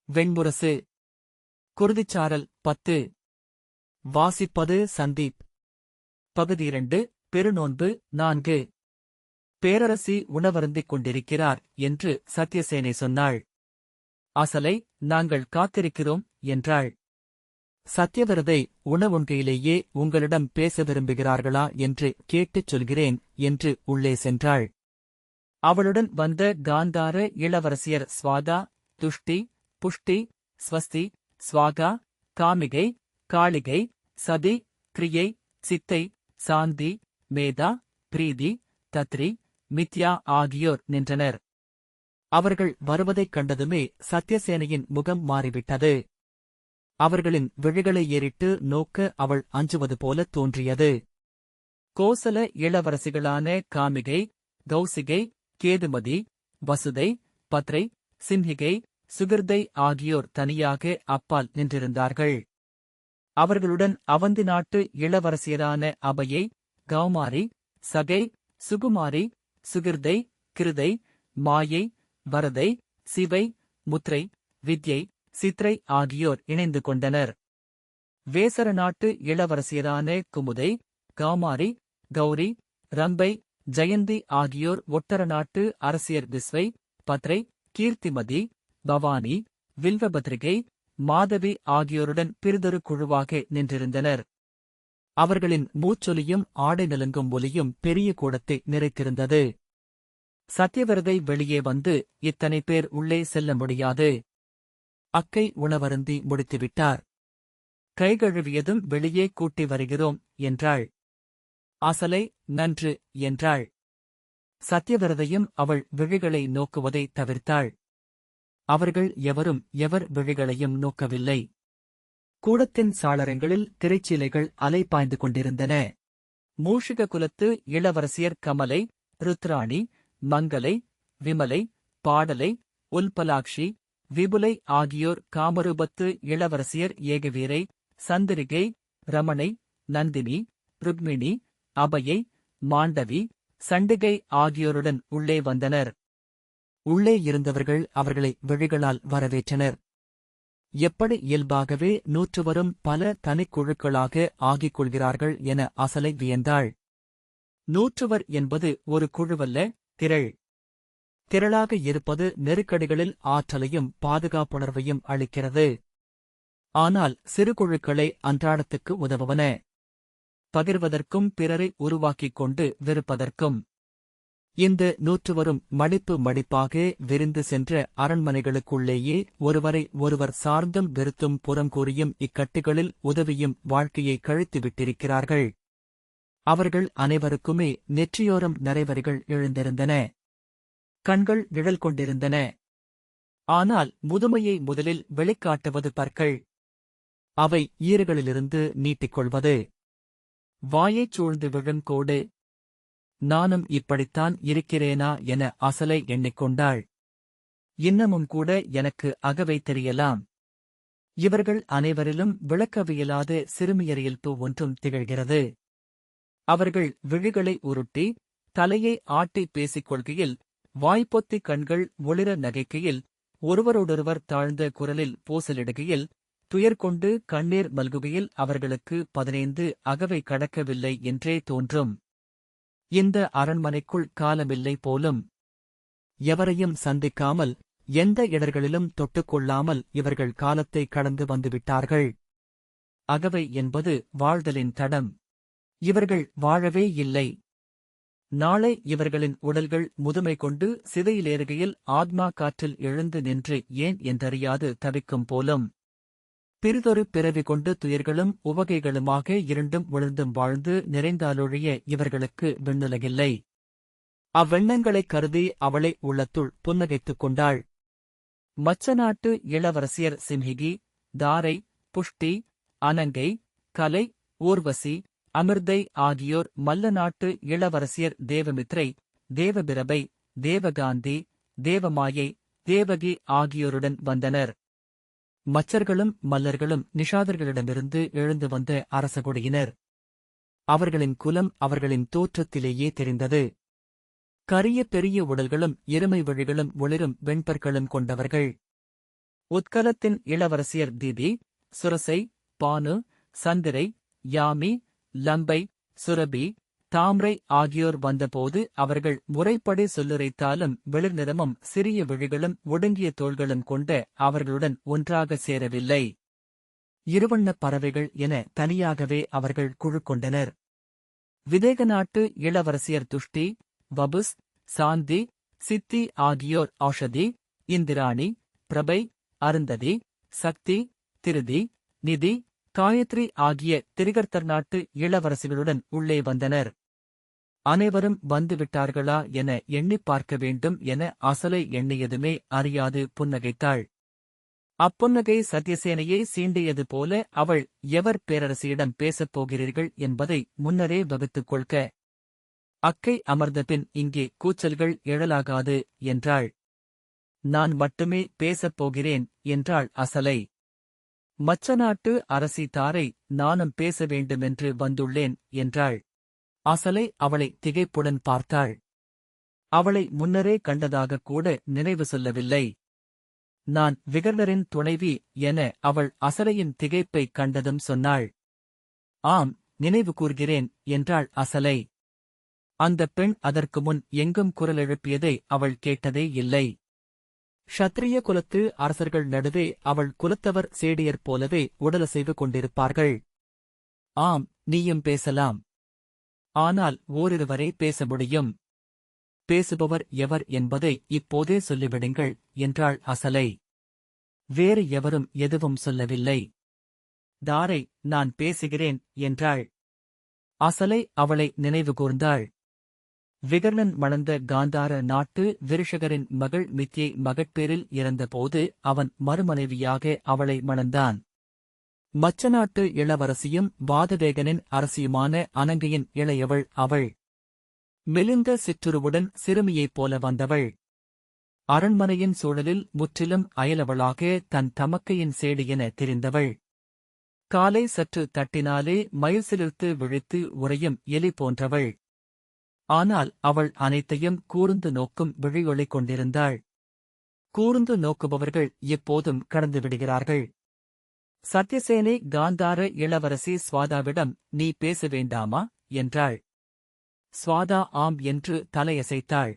வெண்முரசு. குருதிச்சாரல் 10. வாசிப்பது சந்தீப். பகுதி 2. பெருநோன்பு 4. பேரரசி உணவருந்திக் கொண்டிருக்கிறார் என்று சத்யசேனை சொன்னாள். அசலை, நாங்கள் காத்திருக்கிறோம் என்றாள். சத்யவிரதை உணவுண்கையிலேயே உங்களிடம் பேச விரும்புகிறார்களா என்று கேட்டுச் சொல்கிறேன் என்று உள்ளே சென்றாள். அவளுடன் வந்த காந்தார இளவரசியர் ஸ்வாதா, துஷ்டி, புஷ்டி, ஸ்வஸ்தி, ஸ்வாகா, காமிகை, காளிகை, சதி, கிரியை, சித்தை, சாந்தி, மேதா, பிரீதி, தத்ரி, மித்யா ஆகியோர் நின்றனர். அவர்கள் வருவதைக் கண்டதுமே சத்யசேனையின் முகம் மாறிவிட்டது. அவர்களின் விழிகளை ஏறிட்டு நோக்க அவள் அஞ்சுவது போல தோன்றியது. கோசல இளவரசிகளான காமிகை, கௌசிகை, கேதுமதி, வசுதை, பத்ரை, சிம்ஹிகை, சுகிர்தை ஆகியோர் தனியாக அப்பால் நின்றிருந்தார்கள். அவர்களுடன் அவந்தி நாட்டு இளவரசியரான அபயை, கௌமாரி, சகை, சுகுமாரி, சுகிர்தை, கிருதை, மாயை, வரதை, சிவை, முத்ரை, வித்யை, சித்ரை ஆகியோர் இணைந்து கொண்டனர். வேசர நாட்டு இளவரசியரான குமுதை, கௌமாரி, கௌரி, ரம்பை, ஜெயந்தி ஆகியோர் ஒட்டர நாட்டு அரசியர் விஸ்வை, பத்ரை, கீர்த்திமதி, பவானி, வில்வபத்ரிகை, மாதவி ஆகியோருடன் பிறிதொரு குழுவாக நின்றிருந்தனர். அவர்களின் மூச்சொலியும் ஆடை நலுங்கும் ஒலியும் பெரிய கூடத்தை நிறைத்திருந்தது. சத்யவிரதை வெளியே வந்து, இத்தனை பேர் உள்ளே செல்ல முடியாது. அக்கை உணவருந்தி முடித்துவிட்டார். கைகழுவியதும் வெளியே கூட்டி வருகிறோம் என்றாள். அசலை, நன்று என்றாள். சத்யவிரதையும் அவள் விழிகளை நோக்குவதை தவிர்த்தாள். அவர்கள் எவரும் எவர் விழிகளையும் நோக்கவில்லை. கூடத்தின் சாளரங்களில் திரைச்சீலைகள் அலைபாய்ந்து கொண்டிருந்தன. மூஷிக குலத்து இளவரசியர் கமலை, ருத்ராணி, மங்கலை, விமலை, பாடலை, உல்பலாக்ஷி, விபுலை ஆகியோர் காமரூபத்து இளவரசியர் ஏகவீரை, சந்திரிகை, ரமணை, நந்தினி, ருக்மிணி, அபயை, மாண்டவி, சண்டிகை ஆகியோருடன் உள்ளே வந்தனர். உள்ளே இருந்தவர்கள் அவர்களை விழிகளால் வரவேற்றனர். எப்படி இயல்பாகவே நூற்றுவரும் பல தனிக்குழுக்களாக ஆகிக் கொள்கிறார்கள் என அசலை வியந்தாள். நூற்றுவர் என்பது ஒரு குழுவல்ல, திரள். திரளாக இருப்பது நெருக்கடிகளில் ஆற்றலையும் பாதுகாப்புணர்வையும் அளிக்கிறது. ஆனால் சிறு குழுக்களை அன்றாடத்துக்கு உதவுவன. பகிர்வதற்கும் பிறரை உருவாக்கிக் கொண்டு வெறுப்பதற்கும். இந்த நூற்றுவரும் மடிப்பு மடிப்பாக விரிந்து சென்ற அரண்மனைகளுக்குள்ளேயே ஒருவரை ஒருவர் சார்ந்தும் வெறுத்தும் புறங்கூறியும் இக்கட்டுகளில் உதவியும் வாழ்க்கையை கழித்துவிட்டிருக்கிறார்கள். அவர்கள் அனைவருக்குமே நெற்றியோரம் நிறைவரிகள் எழுந்திருந்தன. கண்கள் நிழல் கொண்டிருந்தன. ஆனால் முதுமையை முதலில் வெளிக்காட்டுவது பற்கள். அவை ஈறுகளிலிருந்து நீட்டிக்கொள்வது. வாயைச் சூழ்ந்து விழும் கோடு. நானும் இப்படித்தான் இருக்கிறேனா என அசலை எண்ணிக்கொண்டாள். இன்னமும் கூட எனக்கு அகவை தெரியலாம். இவர்கள் அனைவரிலும் விளக்கவியலாத சிறுமியரியல்பு ஒன்றும் திகழ்கிறது. அவர்கள் விழிகளை உருட்டி, தலையை ஆட்டி பேசிக் கொள்கையில், வாய்ப்பொத்தி கண்கள் ஒளிர நகைக்கையில், ஒருவரோடொருவர் தாழ்ந்த குரலில் பூசலிடுகையில், துயர்கொண்டு கண்ணீர் மல்குகையில் அவர்களுக்கு 15 அகவை கடக்கவில்லை என்றே தோன்றும். இந்த அரண்மனைக்குள் காலமில்லை போலும். எவரையும் சந்திக்காமல், எந்த இடர்களிலும் தொட்டுக்கொள்ளாமல் இவர்கள் காலத்தை கடந்து வந்துவிட்டார்கள். அகவை என்பது வாழ்தலின் தடம். இவர்கள் வாழவே இல்லை. நாளை இவர்களின் உடல்கள் முதுமை கொண்டு சிதையிலேறுகையில் ஆத்மா காற்றில் எழுந்து நின்று ஏன் என்றறியாது தவிக்கும் போலும். பிறிதொரு பிறவி கொண்டு துயர்களும் உவகைகளுமாக இருண்டும் விழுந்தும் வாழ்ந்து நிறைந்தாலொழிய இவர்களுக்கு விண்ணுலகில்லை. அவ்வெண்ணங்களைக் கருதி அவளை உள்ளத்துள் புன்னகைத்துக் கொண்டாள். மச்ச நாட்டு இளவரசியர் சிம்ஹிகி, தாரை, புஷ்டி, அனங்கை, கலை, ஊர்வசி, அமிர்தை ஆகியோர் மல்ல நாட்டு இளவரசியர் தேவமித்ரை, தேவபிரபை, தேவகாந்தி, தேவமாயை, தேவகி ஆகியோருடன் வந்தனர். மச்சர்களும் மல்லர்களும் நிஷாதர்களிடமிருந்து எழுந்து வந்த அரசகுடியினர். அவர்களின் குலம் அவர்களின் தோற்றத்திலேயே தெரிந்தது. கரிய பெரிய உடல்களும் எருமை வழிகளும் ஒளிரும் வெண்பற்களும் கொண்டவர்கள். உத்கலத்தின் இளவரசியர் திதி, சுரசை, பானு, சந்திரை, யாமி, லம்பை, சுரபி, தாம்ரை ஆகியோர் வந்தபோது அவர்கள் முறைப்படி சொல்லுரைத்தாலும் வெளிர்நிறமும் சிறிய விழிகளும் ஒடுங்கிய தோள்களும் கொண்ட அவர்களுடன் ஒன்றாக சேரவில்லை. இருவண்ணப் பறவைகள் என தனியாகவே அவர்கள் குழு கொண்டனர். விதேக நாட்டு இளவரசியர் துஷ்டி, வபுஸ், சாந்தி, சித்தி ஆகியோர் ஔஷதி, இந்திராணி, பிரபை, அருந்ததி, சக்தி, திருதி, நிதி, காயத்ரி ஆகிய திரிகர்த்தர் நாட்டு இளவரசிகளுடன் உள்ளே வந்தனர். அனைவரும் வந்துவிட்டார்களா என எண்ணிப் பார்க்க வேண்டும் என அசலை எண்ணியதுமே அறியாது புன்னகைத்தாள். அப்புன்னகை சத்யசேனையை சீண்டியது போல அவள் எவர் பேரரசியிடம் பேசப் போகிறீர்கள் என்பதை முன்னரே வகுத்துக் கொள்க. அக்கை அமர்ந்தபின் இங்கே கூச்சல்கள் எழலாகாது என்றாள். நான் மட்டுமே பேசப் போகிறேன் என்றாள் அசலை. மச்ச நாட்டு அரசி தாரை நானும் பேச வேண்டுமென்று வந்துள்ளேன் என்றாள். அசலை அவளை திகைப்புடன் பார்த்தாள். அவளை முன்னரே கண்டதாகக் கூட நினைவு சொல்லவில்லை. நான் விகர்ணரின் துணைவி என அவள் அசலையின் திகைப்பைக் கண்டதும் சொன்னாள். ஆம், நினைவு கூர்கிறேன் என்றாள் அசலை. அந்தப் பெண் அதற்கு முன் எங்கும் குரல் எழுப்பியதை அவள் கேட்டதே இல்லை. ஷத்ரிய குலத்து அரசர்கள் நடுவே அவள் குலத்தவர் சேடியர் போலவே உடலசைவு கொண்டிருப்பார்கள். ஆம், நீயும் பேசலாம். ஆனால் ஓரிருவரே பேச முடியும். பேசுபவர் எவர் என்பதை இப்போதே சொல்லிவிடுங்கள் என்றாள் அசலை. வேறு எவரும் எதுவும் சொல்லவில்லை. தாரை, நான் பேசுகிறேன் என்றாள். அசலை அவளை நினைவு கூர்ந்தாள். விகர்ணன் மணந்த காந்தார நாட்டு விருஷகரின் மகள் மித்தியை மகட்பேரில் இறந்தபோது அவன் மறுமனைவியாக அவளை மணந்தான். மச்ச நாட்டு இளவரசியும் வாதவேகனின் அரசியுமான அனங்கையின் இளையவள் அவள். மெலிந்த சிற்றுருவுடன் சிறுமியைப் போல வந்தவள். அரண்மனையின் சூழலில் முற்றிலும் அயலவளாக தன் தமக்கையின் சேடியென தெரிந்தவள். காலை சற்று தட்டினாலே மயில்சிலிர்த்து விழித்து உறையும் எலி போன்றவள். ஆனால் அவள் அனைத்தையும் கூர்ந்து நோக்கும் விழியொளி கொண்டிருந்தாள். கூர்ந்து நோக்குபவர்கள் எப்போதும் கடந்து விடுகிறார்கள். சத்யசேனை காந்தார இளவரசி ஸ்வாதாவிடம் நீ பேச வேண்டாமா என்றாள். ஸ்வாதா ஆம் என்று தலையசைத்தாள்.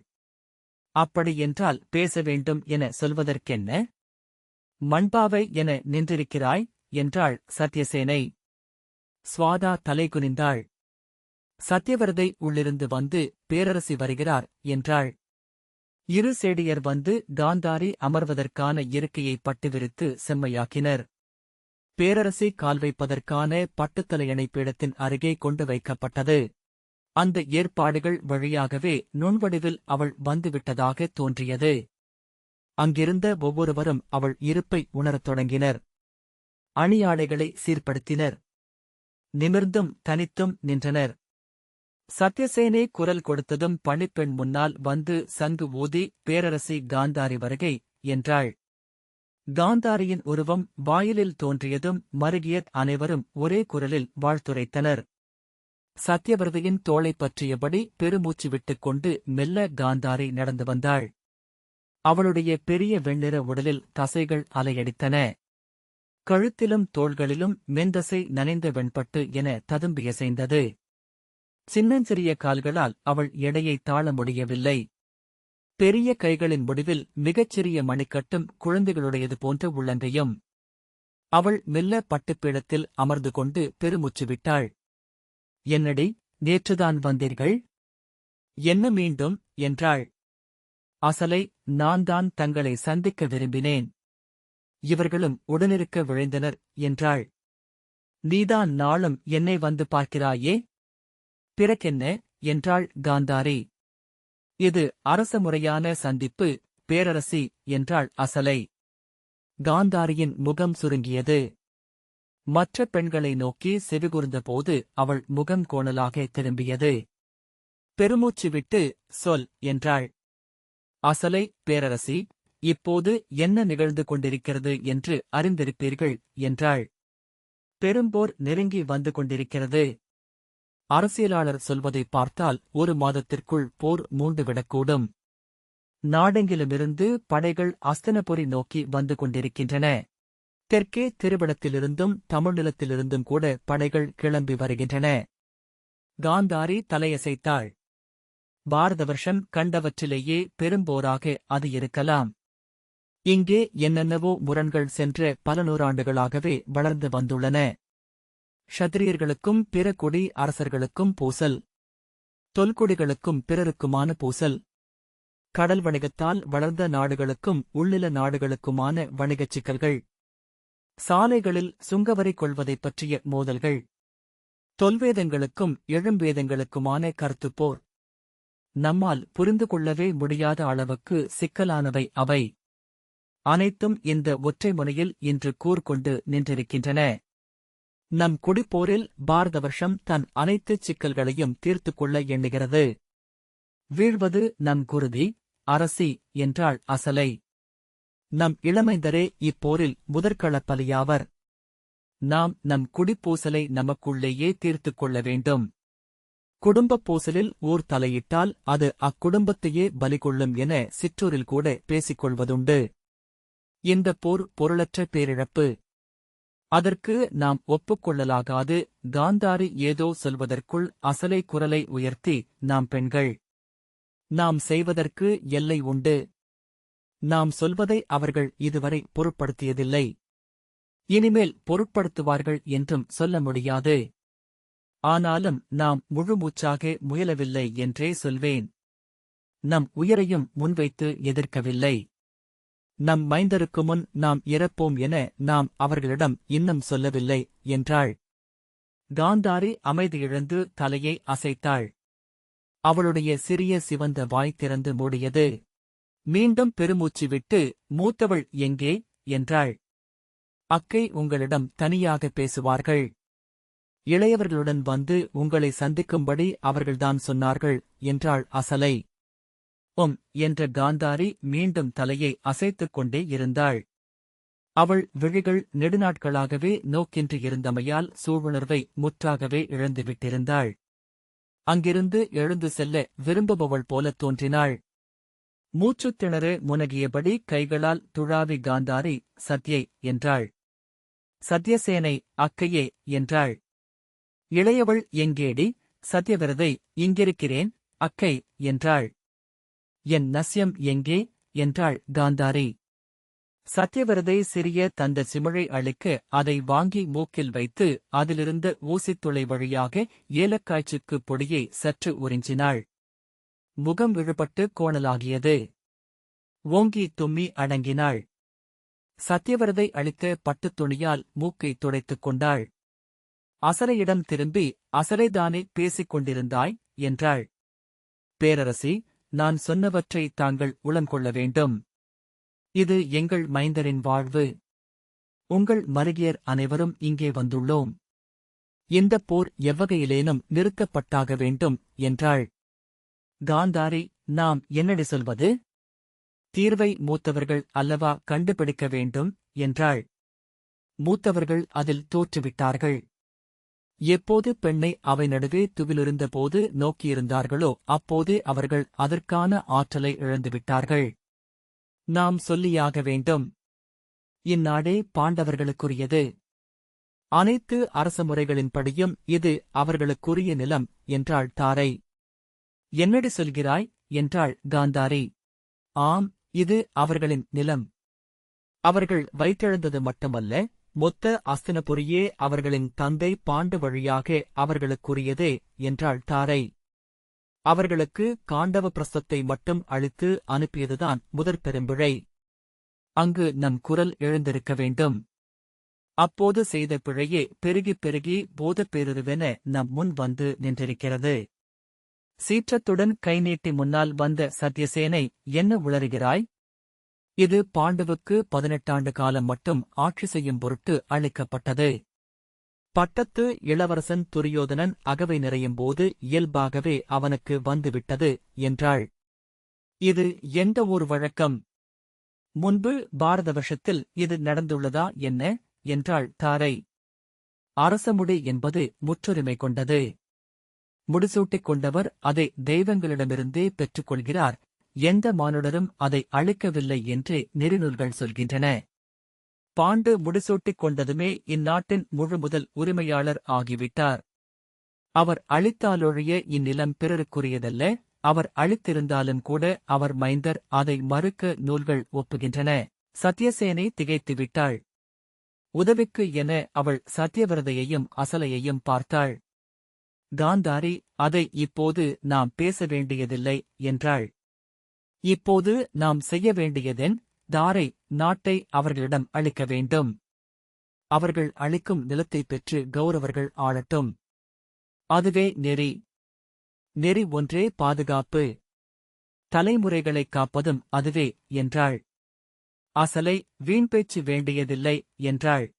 அப்படியென்றால் பேச வேண்டும் என சொல்வதற்கென்ன? மண்பாவை என நின்றிருக்கிறாய் என்றாள் சத்யசேனை. ஸ்வாதா தலைகுனிந்தாள். சத்யவரதை உள்ளிருந்து வந்து பேரரசி வருகிறார் என்றாள். இரு சேடியர் வந்து காந்தாரி அமர்வதற்கான இருக்கையை பட்டுவிரித்து செம்மையாக்கினர். பேரரசி கால் வைப்பதற்கான பட்டுத்தலையணை பீடத்தின் அருகே கொண்டு வைக்கப்பட்டது. அந்த ஏற்பாடுகள் வழியாகவே நுண்வடிவில் அவள் வந்துவிட்டதாக தோன்றியது. அங்கிருந்த ஒவ்வொருவரும் அவள் இருப்பை உணரத் தொடங்கினர். அணியாடைகளை சீர்படுத்தினர். நிமிர்ந்தும் தனித்தும் நின்றனர். சத்யசேனை குரல் கொடுத்ததும் பணிப்பெண் முன்னால் வந்து சங்கு ஊதி பேரரசி காந்தாரி வருகை என்றாள். காந்தாரியின் உருவம் வாயிலில் தோன்றியதும் மருகியர் அனைவரும் ஒரே குரலில் வாழ்த்துரைத்தனர். சத்யவரதியின் தோளைப் பற்றியபடி பெருமூச்சு விட்டுக் கொண்டு மெல்ல காந்தாரி நடந்து வந்தாள். அவளுடைய பெரிய வெண்ணிற உடலில் தசைகள் அலையடித்தன. கழுத்திலும் தோள்களிலும் மெந்தசை நனைந்த வெண்பட்டு என ததும்பியசைந்தது. சின்னஞ்சிறிய கால்களால் அவள் எடையை தாழ முடியவில்லை. பெரிய கைகளின் முடிவில் மிகச்சிறிய மணிக்கட்டும் குழந்தைகளுடையது போன்ற உள்ளங்கையும். அவள் மெல்ல பட்டுப்பீடத்தில் அமர்ந்து கொண்டு பெருமூச்சு விட்டாள். என்னடி, நேற்றுதான் வந்தீர்கள்? என்ன மீண்டும் என்றாள். அசலை, நான் தான் தங்களை சந்திக்க விரும்பினேன். இவர்களும் உடனிருக்க விழைந்தனர் என்றாள். நீதான் நாளும் என்னை வந்து பார்க்கிறாயே? பிறக்கென்ன என்றாள் காந்தாரி. இது அரச முறையான சந்திப்பு பேரரசி என்றாள் அசலை. காந்தாரியின் முகம் சுருங்கியது. மற்ற பெண்களை நோக்கி செவிகூர்ந்தபோது அவள் முகம் கோணலாக திரும்பியது. பெருமூச்சு விட்டு சொல் என்றாள். அசலை, பேரரசி, இப்போது என்ன நிகழ்ந்து கொண்டிருக்கிறது என்று அறிந்திருப்பீர்கள் என்றாள். பெரும்போர் நெருங்கி வந்து கொண்டிருக்கிறது. அரசியலாளர் சொல்வதை பார்த்தால் 1 மாதத்திற்குள் போர் மூண்டுவிடக்கூடும். நாடெங்கிலுமிருந்து படைகள் அஸ்தினபுரி நோக்கி வந்து கொண்டிருக்கின்றன. தெற்கே திருவிடத்திலிருந்தும் தமிழ்நிலத்திலிருந்தும் கூட படைகள் கிளம்பி வருகின்றன. காந்தாரி தலையசைத்தாள். பாரத வருஷம் கண்டவற்றிலேயே பெரும்போராக அது இருக்கலாம். இங்கே என்னென்னவோ முரண்கள் சென்ற பல நூறாண்டுகளாகவே வளர்ந்து வந்துள்ளன. க்ஷத்திரியர்களுக்கும் பிற குடி அரசர்களுக்கும் பூசல், தொல்குடிகளுக்கும் பிறருக்குமான பூசல், கடல் வணிகத்தால் வளர்ந்த நாடுகளுக்கும் உள்ளில நாடுகளுக்குமான வணிகச் சிக்கல்கள், சாலைகளில் சுங்கவரி கொள்வதைப் பற்றிய மோதல்கள், தொல்வேதங்களுக்கும் எழும்பேதங்களுக்குமான கருத்துப்போர். நம்மால் புரிந்து கொள்ளவே முடியாத அளவுக்கு சிக்கலானவை அவை. அனைத்தும் இந்த ஒற்றை முனையில் இன்று கூர்கொண்டு நின்றிருக்கின்றன. நம் குடிப்போரில் பாரத வருஷம் தன் அனைத்து சிக்கல்களையும் தீர்த்துக் கொள்ள எண்ணுகிறது. வீழ்வது நம் குருதி, அரசி என்றாள் அசலை. நம் இளமைந்தரே இப்போரில் முதற்களப் பலியாவர். நாம் நம் குடிப்பூசலை நமக்குள்ளேயே தீர்த்துக் கொள்ள வேண்டும். குடும்பப் பூசலில் ஊர் தலையிட்டால் அது அக்குடும்பத்தையே பலிகொள்ளும் என சிற்றூரில் கூட பேசிக்கொள்வதுண்டு. இந்தப் போர் பொருளற்ற பேரிழப்பு. அதற்கு நாம் ஒப்புக்கொள்ளலாகாது. காந்தாரி ஏதோ சொல்வதற்குள் அசலை குரலை உயர்த்தி, நாம் பெண்கள். நாம் செய்வதற்கு எல்லை உண்டு. நாம் சொல்வதை அவர்கள் இதுவரை பொருட்படுத்தியதில்லை. இனிமேல் பொருட்படுத்துவார்கள் என்றும் சொல்ல முடியாது. ஆனாலும் நாம் முழுமூச்சாக முயலவில்லை என்றே சொல்வேன். நம் உயிரையும் முன்வைத்து எதிர்க்கவில்லை. நம் மைந்தருக்கு முன் நாம் இறப்போம் என நாம் அவர்களிடம் இன்னும் சொல்லவில்லை என்றாள். காந்தாரி அமைதியிழந்து தலையை அசைத்தாள். அவளுடைய சிறிய சிவந்த வாய் திறந்து மூடியது. மீண்டும் பெருமூச்சு விட்டு, மூத்தவள் எங்கே என்றாள். அக்கை உங்களிடம் தனியாக பேசுவார்கள். இளையவர்களுடன் வந்து உங்களை சந்திக்கும்படி அவர்கள்தான் சொன்னார்கள் என்றாள் அசலை. என்ற காந்தாரி மீண்டும் தலையை அசைத்துக் கொண்டே இருந்தாள். அவள் விழிகள் நெடுநாட்களாகவே நோக்கின்றி இருந்தமையால் சூழுணர்வை முற்றாகவே இழந்துவிட்டிருந்தாள். அங்கிருந்து எழுந்து செல்ல விரும்புபவள் போலத் தோன்றினாள். மூச்சுத் திணறு முனகியபடி கைகளால் துழாவி காந்தாரி சத்யை என்றாள். சத்யசேனை அக்கையே என்றாள். இளையவள் எங்கேடி? சத்யவிரதை இங்கிருக்கிறேன் அக்கை என்றாள். என் நஸ்யம் எங்கே என்றாள் காந்தாரி. சத்யவிரதை சிறிய தந்த சிமிழை அளிக்க அதை வாங்கி மூக்கில் வைத்து அதிலிருந்த ஊசித்துளை வழியாக ஏலக்காய்ச்சுக்கு பொடியை சற்று உறிஞ்சினாள். முகம் விழுபட்டு கோணலாகியது. ஓங்கி தும்மி அடங்கினாள். சத்யவிரதை அளித்த பட்டுத் துணியால் மூக்கை துடைத்துக் கொண்டாள். அசலையிடம் திரும்பி, அசலைதானே பேசிக் கொண்டிருந்தாய் என்றாள். பேரரசி, நான் சொன்னவற்றை தாங்கள் உளங்கொள்ள வேண்டும். இது எங்கள் மைந்தரின் வாழ்வு. உங்கள் மருகியர் அனைவரும் இங்கே வந்துள்ளோம். இந்தப் போர் எவ்வகையிலேனும் நிறுத்தப்பட்டாக வேண்டும் என்றாள். காந்தாரி, நாம் என்னடி சொல்வது? தீர்வை மூத்தவர்கள் அல்லவா கண்டுபிடிக்க வேண்டும் என்றாள். மூத்தவர்கள் அதில் தோற்றுவிட்டார்கள். எப்போது பெண்ணை அவை நடுவே துவிலிருந்தபோது நோக்கியிருந்தார்களோ அப்போதே அவர்கள் அதற்கான ஆற்றலை இழந்துவிட்டார்கள். நாம் சொல்லியாக வேண்டும். இந்நாடே பாண்டவர்களுக்குரியது. அனைத்து அரச முறைகளின்படியும் இது அவர்களுக்குரிய நிலம் என்றாள் தாரை. என்னடி சொல்கிறாய் என்றாள் காந்தாரி. ஆம், இது அவர்களின் நிலம். அவர்கள் வைத்தெழுந்தது மட்டுமல்ல, மொத்த அஸ்தினபுரியே அவர்களின் தந்தை பாண்டு வழியாக அவர்களுக்குரியதே என்றாள் தாரை. அவர்களுக்கு காண்டவ பிரஸ்தத்தை மட்டும் அளித்து அனுப்பியதுதான் முதற் பெரும்பிழை. அங்கு நம் குரல் எழுந்திருக்க வேண்டும். அப்போது செய்த பிழையே பெருகிப் பெருகி போதப்பேருருவென நம் முன் வந்து நின்றிருக்கிறது. சீற்றத்துடன் கை நீட்டி முன்னால் வந்த சத்யசேனை, என்ன உளறுகிறாய்? இது பாண்டுவுக்கு 18 காலம் மட்டும் ஆட்சி செய்யும் பொருட்டு அளிக்கப்பட்டது. பட்டத்து இளவரசன் துரியோதனன் அகவை நிறையும்போது இயல்பாகவே அவனுக்கு வந்துவிட்டது என்றாள். இது எந்த ஒரு வழக்கம்? முன்பு பாரத வருஷத்தில் இது நடந்துள்ளதா என்ன என்றாள் தாரை. அரசமுடி என்பது முற்றுரிமை கொண்டது. முடிசூட்டிக் கொண்டவர் அதை தெய்வங்களிடமிருந்தே பெற்றுக்கொள்கிறார். எந்த மானுடரும் அதை அழிக்கவில்லை என்று நெறிநூல்கள் சொல்கின்றன. பாண்டு முடிசூட்டிக் கொண்டதுமே இந்நாட்டின் முழுமுதல் உரிமையாளர் ஆகிவிட்டார். அவர் அழித்தாலொழிய இந்நிலம் பிறருக்குரியதல்ல. அவர் அழித்திருந்தாலும் கூட அவர் மைந்தர் அதை மறுக்க நூல்கள் ஒப்புகின்றன. சத்யசேனை திகைத்துவிட்டாள். உதவிக்கு என அவள் சத்யவிரதையையும் அசலையையும் பார்த்தாள். காந்தாரி, அதை இப்போது நாம் பேச வேண்டியதில்லை என்றாள். இப்போது நாம் செய்ய வேண்டியதென்? தாரை நாட்டை அவர்களிடம் அளிக்க வேண்டும். அவர்கள் அளிக்கும் நிலத்தைப் பெற்று கௌரவர்கள் ஆளட்டும். அதுவே நெறி. நெறி ஒன்றே பாதுகாப்பு. தலைமுறைகளைக் காப்பதும் அதுவே என்றாள். அசலை, வீண்பேச்சு வேண்டியதில்லை என்றாள்.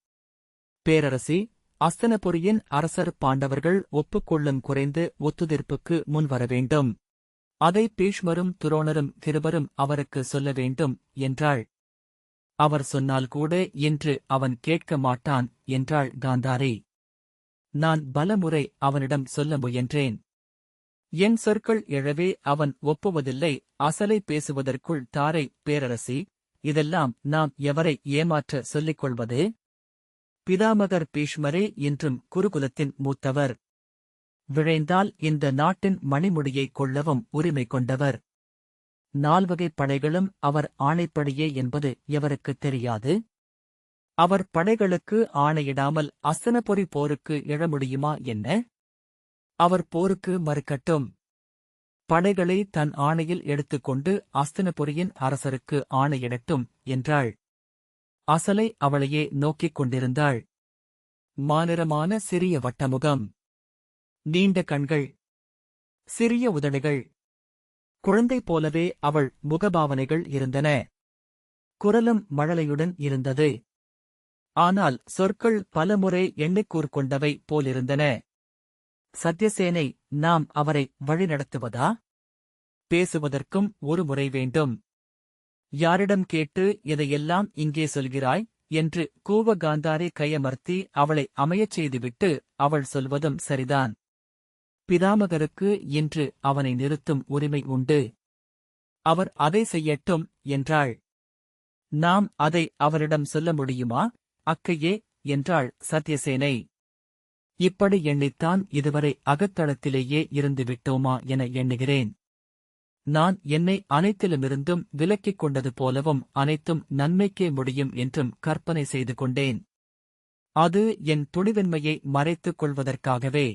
பேரரசி, அஸ்தனபுரியின் அரசர் பாண்டவர்கள் ஒப்புக்கொள்ளும் குறைந்து ஒத்துதீர்ப்புக்கு முன்வர வேண்டும். அதை பீஷ்மரும் துரோணரும் கிருபரும் அவருக்கு சொல்ல வேண்டும் என்றாள். அவர் சொன்னால் கூட இன்று அவன் கேட்க மாட்டான் என்றாள் காந்தாரி. நான் பலமுறை அவனிடம் சொல்ல முயன்றேன். என் சொற்கள் எழவே அவன் ஒப்புவதில்லை. அசலை பேசுவதற்குள் தாரை, பேரரசி, இதெல்லாம் நாம் எவரை ஏமாற்ற சொல்லிக் கொள்வது? பிதாமகர் பீஷ்மரே இன்றும் குருகுலத்தின் மூத்தவர். விழைந்தால் இந்த நாட்டின் மணிமுடியைக் கொள்ளவும் உரிமை கொண்டவர். 4 படைகளும் அவர் ஆணைப்படியே என்பது எவருக்குத் தெரியாது? அவர் படைகளுக்கு ஆணையிடாமல் அஸ்தனபுரி போருக்கு எழ முடியுமா என்ன? அவர் போருக்கு மறுக்கட்டும். படைகளை தன் ஆணையில் எடுத்துக்கொண்டு அஸ்தனபுரியின் அரசருக்கு ஆணையிடட்டும் என்றாள். அசலை அவளையே நோக்கிக் கொண்டிருந்தாள். மாநிறமான சிறிய வட்டமுகம், நீண்ட கண்கள், சிறிய உதடுகள். குழந்தை போலவே அவள் முகபாவனைகள் இருந்தன. குரலும் மழலையுடன் இருந்தது. ஆனால் சொற்கள் பலமுறை எண்ணிக்கூர்கொண்டவை போலிருந்தன. சத்யசேனை, நாம் அவரை வழிநடத்துவதா? பேசுவதற்கும் ஒரு முறை வேண்டும். யாரிடம் கேட்டு இதையெல்லாம் இங்கே சொல்கிறாய் என்று கூவ காந்தாரி கையமர்த்தி அவளை அமையச் செய்துவிட்டு அவள் சொல்வதும் சரிதான். பிதாமகருக்கு இன்று அவனை நிறுத்தும் உரிமை உண்டு. அவர் அதை செய்யட்டும் என்றாள். நாம் அதை அவரிடம் சொல்ல முடியுமா அக்கையே என்றாள் சத்யசேனை. இப்படி எண்ணித்தான் இதுவரை அகத்தளத்திலேயே இருந்துவிட்டோமா என எண்ணுகிறேன். நான் என்னை அனைத்திலுமிருந்தும் விலக்கிக் கொண்டது போலவும் அனைத்தும் நன்மைக்கே முடியும் என்றும் கற்பனை செய்து கொண்டேன். அது என் துணிவின்மையை மறைத்துக் கொள்வதற்காகவே.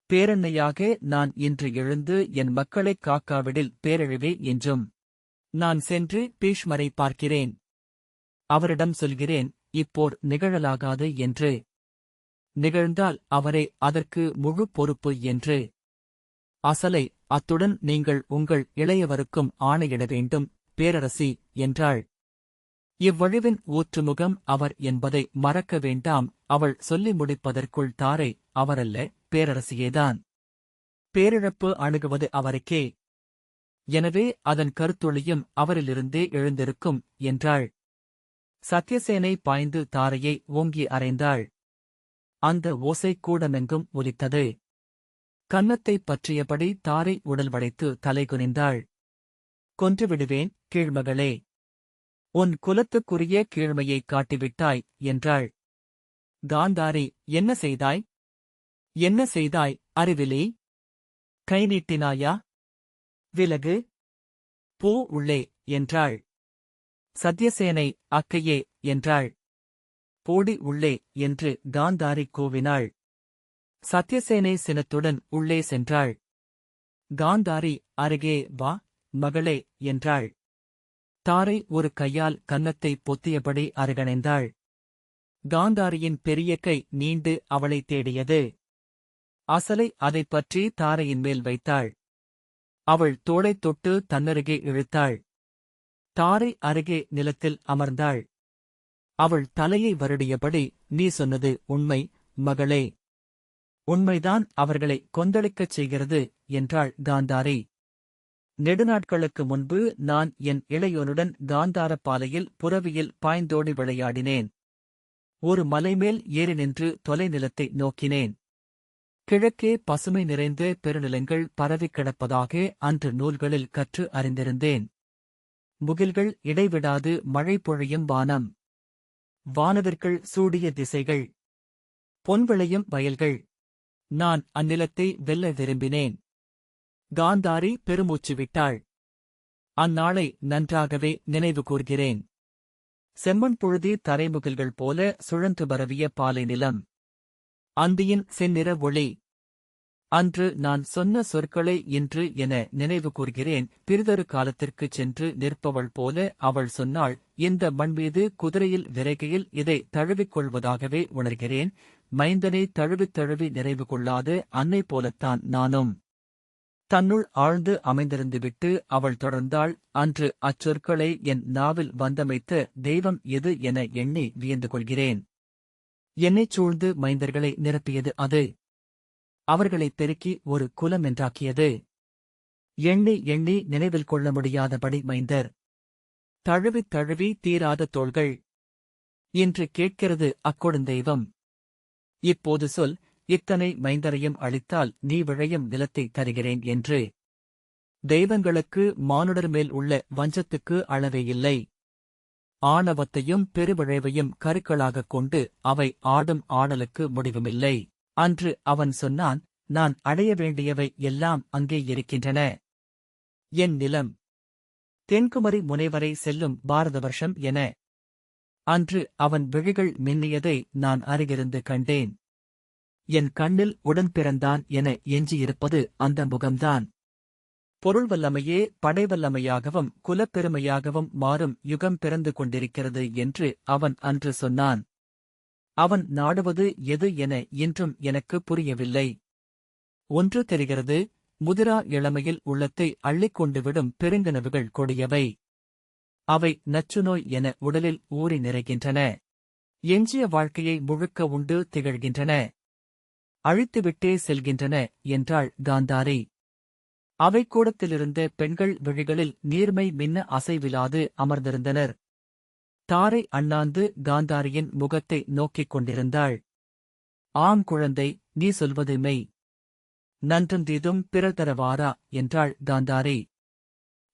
பேரன்னையாக நான் இன்று எழுந்து என் மக்களைக் காக்காவிடில் பேரழிவே என்றும். நான் சென்று பீஷ்மரை பார்க்கிறேன். அவரிடம் சொல்கிறேன், இப்போர் நிகழலாகாது என்று. நிகழ்ந்தால் அவரே அதற்கு முழு பொறுப்பு என்று. அசலை, அத்துடன் நீங்கள் உங்கள் இளையவருக்கும் ஆணையிட வேண்டும் பேரரசி என்றாள். இவ்வழிவின் ஊற்றுமுகம் அவர் என்பதை மறக்க வேண்டாம். அவள் சொல்லி முடிப்பதற்குள் தாரை, அவரல்ல, பேரரசியேதான். பேரிழப்பு அணுகுவது அவருக்கே. எனவே அதன் கருத்தொளியும் அவரிலிருந்தே எழுந்திருக்கும் என்றாள். சத்யசேனை பாய்ந்து தாரையை ஓங்கி அறைந்தாள். அந்த ஓசை கூடமெங்கும் ஒலித்தது. கன்னத்தைப் பற்றியபடி தாரை உடல் வளைத்து தலைகுனிந்தாள். கொன்றுவிடுவேன் கீழ்மகளே. உன் குலத்துக்குரிய கீழ்மையைக் காட்டிவிட்டாய் என்றாள். காந்தாரி, என்ன செய்தாய்? என்ன செய்தாய் அறிவிலே? கை நீட்டினாயா? விலகு. போ உள்ளே என்றாள். சத்யசேனை, அக்கையே என்றாள். போடி உள்ளே என்று காந்தாரி கூவினாள். சத்யசேனை சினத்துடன் உள்ளே சென்றாள். காந்தாரி, அருகே வா மகளே என்றாள். தாரை ஒரு கையால் கன்னத்தை பொத்தியபடி அருகணைந்தாள். காந்தாரியின் பெரிய கை நீண்டு அவளை தேடியது. அசலை அதைப் பற்றி தாரையின் மேல் வைத்தாள். அவள் தோளைத் தொட்டு தன்னருகே இழுத்தாள். தாரை அருகே நிலத்தில் அமர்ந்தாள். அவள் தலையை வருடியபடி, நீ சொன்னது உண்மை மகளே. உண்மைதான் அவர்களை கொந்தளிக்கச் செய்கிறது என்றாள் காந்தாரி. நெடுநாட்களுக்கு முன்பு நான் என் இளையோனுடன் காந்தாரப்பாலையில் புரவியில் பாய்ந்தோடி விளையாடினேன். ஒரு மலைமேல் ஏறி நின்று தொலைநிலத்தை நோக்கினேன். கிழக்கே பசுமை நிறைந்த பெருநிலங்கள் பரவிக் கிடப்பதாக அன்று நூல்களில் கற்று அறிந்திருந்தேன். முகில்கள் இடைவிடாது மழை பொழியும் வானம். வானவிற்கள் சூடிய திசைகள். பொன்விளையும் வயல்கள். நான் அந்நிலத்தை வெல்ல விரும்பினேன். காந்தாரி பெருமூச்சு விட்டாள். அந்நாளை நன்றாகவே நினைவு கூர்கிறேன். செம்மண் புழுதி தரைமுகில்கள் போல சுழன்று பரவிய பாலை நிலம். அந்தியின் செந்நிற ஒளி. அன்று நான் சொன்ன சொற்களை இன்று என நினைவு கூர்கிறேன். பிறிதொரு காலத்திற்குச் சென்று நிற்பவள் போல அவள் சொன்னாள், இந்த மண்மீது குதிரையில் விரைகையில் இதை தழுவிக் கொள்வதாகவே உணர்கிறேன். மைந்தனை தழுவித் தழுவி நிறைவு கொள்ளாத அன்னை போலத்தான் நானும். தன்னுள் ஆழ்ந்து அமைந்திருந்துவிட்டு அவள் தொடர்ந்தாள், அன்று அச்சொற்களை என் நாவில் வந்தமைத்த தெய்வம் எது என எண்ணி வியந்து கொள்கிறேன். என்னைச் சூழ்ந்து மைந்தர்களை நிரப்பியது அது. அவர்களைப் பெருக்கி ஒரு குலம் என்றாக்கியது. எண்ணி எண்ணி நினைவில் கொள்ள முடியாதபடி மைந்தர். தழுவித் தழுவி தீராத தோள்கள். இன்று கேட்கிறது அக்கொடுந்தெய்வம். இப்போது சொல், இத்தனை மைந்தரையும் அளித்தால் நீ விழையும் நிலத்தை தருகிறேன் என்று. தெய்வங்களுக்கு மானுடர் மேல் உள்ள வஞ்சத்துக்கு அளவே இல்லை. ஆணவத்தையும் பெருவிழைவையும் கருக்களாகக் கொண்டு அவை ஆடும் ஆடலுக்கு முடிவுமில்லை. அன்று அவன் சொன்னான், நான் அடைய வேண்டியவை எல்லாம் அங்கே இருக்கின்றன. என் நிலம். தென்குமரி முனைவரை செல்லும் பாரத வருஷம் என. அன்று அவன் விழிகள் மின்னியதை நான் அருகிருந்து கண்டேன். என் கண்ணில் உடன் பிறந்தான் என எஞ்சியிருப்பது அந்த முகம்தான். பொருள் வல்லமையே படைவல்லமையாகவும் குலப்பெருமையாகவும் மாறும் யுகம் பிறந்து கொண்டிருக்கிறது என்று அவன் அன்று சொன்னான். அவன் நாடுவது எது என இன்றும் எனக்கு புரியவில்லை. ஒன்று தெரிகிறது, முதிரா இளமையில் உள்ளத்தை அள்ளிக்கொண்டுவிடும் பெருங்கனவுகள் கொடியவை. அவை நச்சுநோய் என உடலில் ஊறி நிறைகின்றன. எஞ்சிய வாழ்க்கையை முழுக்க உண்டு திகழ்கின்றன. அழித்துவிட்டே செல்கின்றன என்றாள் காந்தாரி. அவைக்கூடத்திலிருந்த பெண்கள் விழிகளில் நீர்மை மின்ன அசைவிலாது அமர்ந்திருந்தனர். தாரை அண்ணாந்து காந்தாரியின் முகத்தை நோக்கிக் கொண்டிருந்தாள். ஆம் குழந்தை, நீ சொல்வது மெய். நன்றந்தீதும் பிறர் தரவாரா என்றாள் காந்தாரி.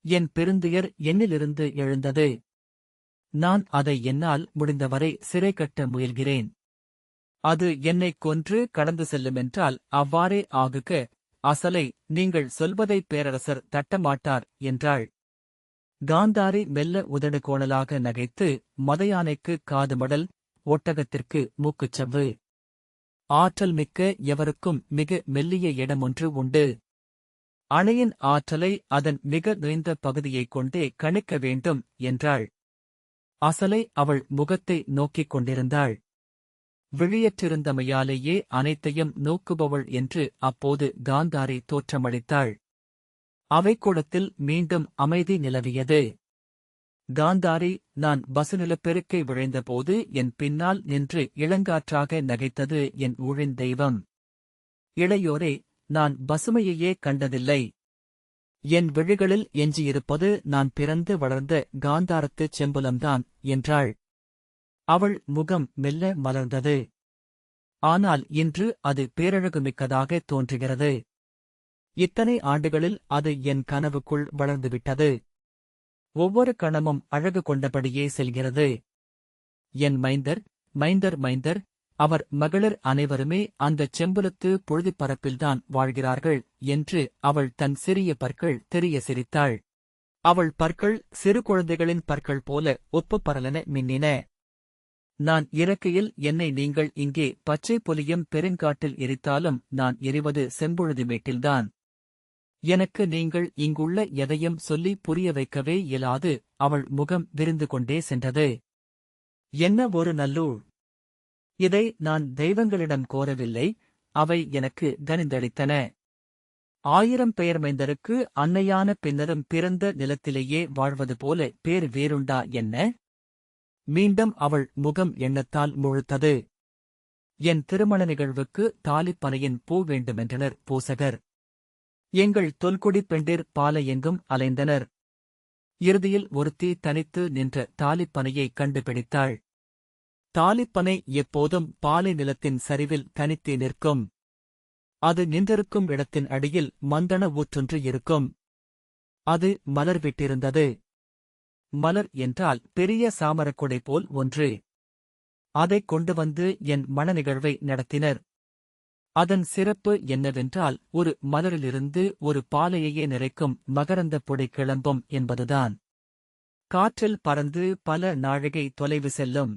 என் பெருந்துயர் என்னிலிருந்து எழுந்தது. நான் அதை என்னால் முடிந்தவரை சிறை கட்ட முயல்கிறேன். அது என்னைக் கொன்று கடந்து செல்லுமென்றால் அவ்வாறே ஆகுக. அசலை நீங்கள் சொல்வதைப் பேரரசர் தட்டமாட்டார் என்றாள். காந்தாரி மெல்ல உதடு கோணலாக நகைத்து, மதயானைக்கு காதுமடல், ஒட்டகத்திற்கு மூக்குச்சவ்வு. ஆற்றல் மிக்க எவருக்கும் மிக மெல்லிய இடமொன்று உண்டு. அணையின் ஆற்றலை அதன் மிக நுழைந்த பகுதியைக் கொண்டே கணிக்க வேண்டும் என்றாள். அசலை அவள் முகத்தை நோக்கிக் கொண்டிருந்தாள். விழியற்றிருந்தமையாலேயே அனைத்தையும் நோக்குபவள் என்று அப்போது காந்தாரி தோற்றமளித்தாள். அவைக்கூடத்தில் மீண்டும் அமைதி நிலவியது. காந்தாரி, நான் பசுநிலப்பெருக்கை விழைந்தபோது என் பின்னால் நின்று இளங்காற்றாக நகைத்தது என் ஊழின் தெய்வம். இளையோரே, நான் பசுமையையே கண்டதில்லை. என் விழிகளில் எஞ்சியிருப்பது நான் பிறந்து வளர்ந்த காந்தாரத்துச் செம்புலம்தான் என்றாள். அவள் முகம் மெல்ல மலர்ந்தது. ஆனால் இன்று அது பேரழகுமிக்கதாக தோன்றுகிறது. இத்தனை ஆண்டுகளில் அது என் கனவுக்குள் வளர்ந்துவிட்டது. ஒவ்வொரு கணமும் அழகு கொண்டபடியே செல்கிறது. என் மைந்தர், மைந்தர், மைந்தர், அவர் மகளிர் அனைவருமே அந்தச் செம்புலத்து பொழுதிப் பரப்பில்தான் வாழ்கிறார்கள் என்று அவள் தன் சிறிய பற்கள் தெரிய சிரித்தாள். அவள் பற்கள் சிறு குழந்தைகளின் பற்கள் போல ஒப்புப் பரலென மின்னின. நான் இறக்கையில் என்னை நீங்கள் இங்கே பச்சை பொலியும் பெருங்காட்டில் எரித்தாலும் நான் எரிவது செம்பொழுது மேட்டில்தான். எனக்கு நீங்கள் இங்குள்ள எதையும் சொல்லி புரிய வைக்கவே இயலாது. அவள் முகம் விரிந்து கொண்டே சென்றது. என்ன ஒரு நல்லூழ்! இதை நான் தெய்வங்களிடம் கோரவில்லை, அவை எனக்கு கனிந்தளித்தன. 1000 பெயர் மைந்தருக்கு அன்னையான பின்னரும் பிறந்த நிலத்திலேயே வாழ்வது போல பேர் வேறுண்டா என்ன? மீண்டும் அவள் முகம் எண்ணத்தால் முழுத்தது. என் திருமண நிகழ்வுக்கு தாலிப்பனையின் பூ வேண்டுமென்றனர் பூசகர். எங்கள் தொல்குடிப் பெண்டிர் பாலை எங்கும் அலைந்தனர். இறுதியில் ஒருத்தி தனித்து நின்ற தாலிப்பனையை கண்டுபிடித்தாள். தாலிப்பனை எப்போதும் பாலை நிலத்தின் சரிவில் தனித்தே நிற்கும். அது நின்றிருக்கும் இடத்தின் அடியில் மந்தன ஊற்றொன்று இருக்கும். அது மலர் விட்டிருந்தது. மலர் என்றால் பெரிய சாமரக்குடை போல் ஒன்று. அதைக் கொண்டு வந்து என் மணநிகழ்வை நடத்தினர். அதன் சிறப்பு என்னவென்றால் ஒரு மலரிலிருந்து ஒரு பாலையையே நிறைக்கும் மகரந்தப் பொடி கிளம்பும் என்பதுதான். காற்றில் பறந்து பல நாழிகை தொலைவு செல்லும்.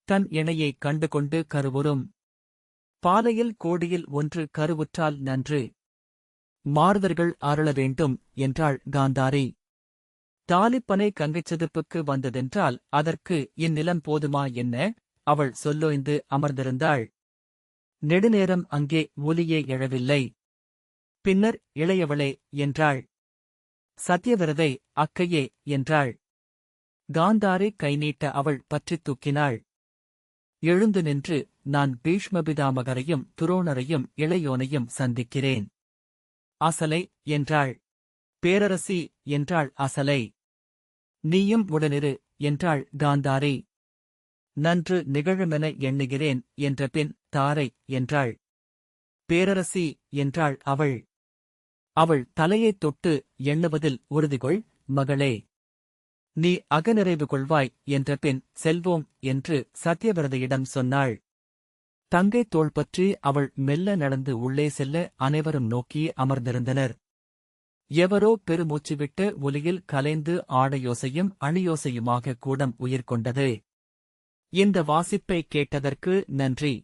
தன் இணையைக் கண்டுகொண்டு கருவுறும். பாலையில் கோடியில் ஒன்று கருவுற்றால் நன்று. மாறுதர்கள் அருள வேண்டும் என்றாள் காந்தாரி. தாலிப்பனை கங்கைச் செதுப்புக்கு வந்ததென்றால் அதற்கு இந்நிலம் போதுமா என்ன? அவள் சொல்லோய்ந்து அமர்ந்திருந்தாள். நெடுநேரம் அங்கே ஒலியே எழவில்லை. பின்னர் இளையவளே என்றாள். சத்யவிரதை அக்கையே என்றாள். காந்தாரி கை நீட்ட அவள் பற்றித் தூக்கினாள். எழுந்து நின்று, நான் பீஷ்மபிதாமகரையும் துரோணரையும் இளையோனையும் சந்திக்கிறேன். அசலை என்றாள். பேரரசி என்றாள் அசலை. நீயும் உடனிரு என்றாள் காந்தாரி. நன்று நிகழுமென எண்ணுகிறேன் என்ற பின் தாரை என்றாள். பேரரசி என்றாள் அவள். அவள் தலையைத் தொட்டு எண்ணுவதில் உறுதிகொள், மகளே. நீ அகநிறைவு கொள்வாய் என்ற பின் செல்வோம் என்று சத்யவிரதையிடம் சொன்னாள். தங்கை தோள் பற்றி அவள் மெல்ல நடந்து உள்ளே செல்ல அனைவரும் நோக்கி அமர்ந்திருந்தனர். எவரோ பெருமூச்சுவிட்ட ஒலியில் கலைந்து ஆடையோசையும் அணியோசையுமாக கூடம் உயிர் கொண்டது. இந்த வாசிப்பை கேட்டதற்கு நன்றி.